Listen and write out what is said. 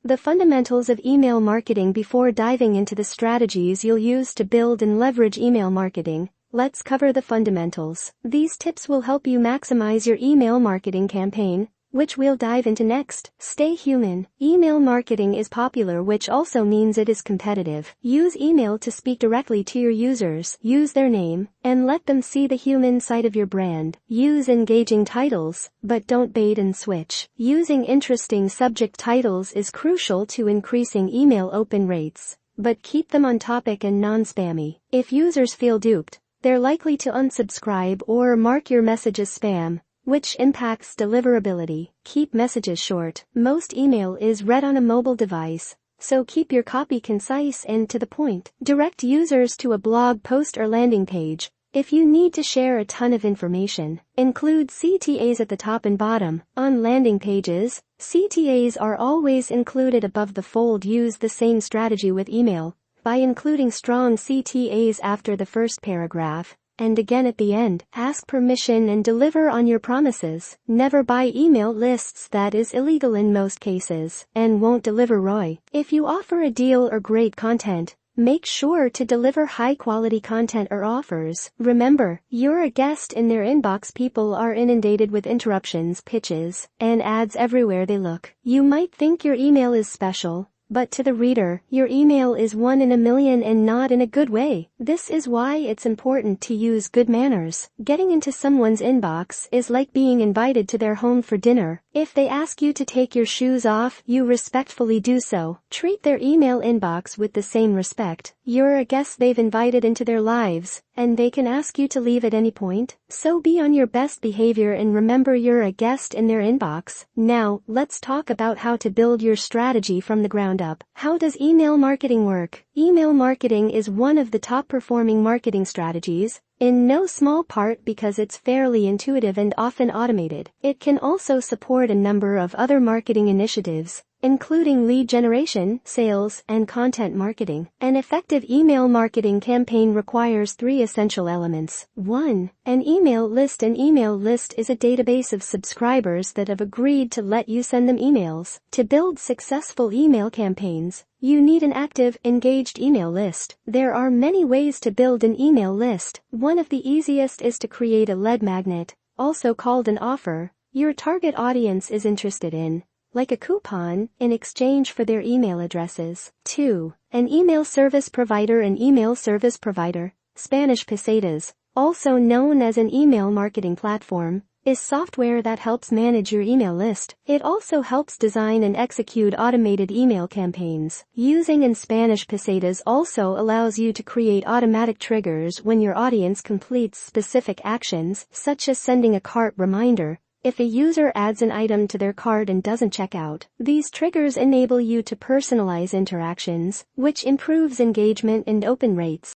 The fundamentals of email marketing. Before diving into the strategies you'll use to build and leverage email marketing, let's cover the fundamentals. These tips will help you maximize your email marketing campaign, which we'll dive into next. Stay human. Email marketing is popular, which also means it is competitive. Use email to speak directly to your users. Use their name, and let them see the human side of your brand. Use engaging titles, but don't bait and switch. Using interesting subject titles is crucial to increasing email open rates, but keep them on topic and non-spammy. If users feel duped, they're likely to unsubscribe or mark your message as spam, which impacts deliverability. Keep messages short. Most email is read on a mobile device, so keep your copy concise and to the point. Direct users to a blog post or landing page. If you need to share a ton of information, include CTAs at the top and bottom. On landing pages, CTAs are always included above the fold. Use the same strategy with email by including strong CTAs after the first paragraph, and again at the end. Ask permission and deliver on your promises. Never buy email lists. That is illegal in most cases, and won't deliver ROI. If you offer a deal or great content, make sure to deliver high-quality content or offers. Remember, you're a guest in their inbox. People are inundated with interruptions, pitches, and ads everywhere they look. You might think your email is special, but to the reader, your email is one in a million, and not in a good way. This is why it's important to use good manners. Getting into someone's inbox is like being invited to their home for dinner. If they ask you to take your shoes off, you respectfully do so. Treat their email inbox with the same respect. You're a guest they've invited into their lives, and they can ask you to leave at any point. So be on your best behavior and remember you're a guest in their inbox. Now, let's talk about how to build your strategy from the ground up. How does email marketing work? Email marketing is one of the top performing marketing strategies, in no small part because it's fairly intuitive and often automated. It can also support a number of other marketing initiatives, including lead generation, sales, and content marketing. An effective email marketing campaign requires 3 essential elements. 1. An email list. An email list is a database of subscribers that have agreed to let you send them emails. To build successful email campaigns, you need an active, engaged email list. There are many ways to build an email list. One of the easiest is to create a lead magnet, also called an offer, your target audience is interested in, like a coupon, in exchange for their email addresses. 2. An email service provider. An email service provider, Spanish pesetas, also known as an email marketing platform, is software that helps manage your email list. It also helps design and execute automated email campaigns. Using in Spanish pesetas also allows you to create automatic triggers when your audience completes specific actions, such as sending a cart reminder if a user adds an item to their cart and doesn't check out. These triggers enable you to personalize interactions, which improves engagement and open rates.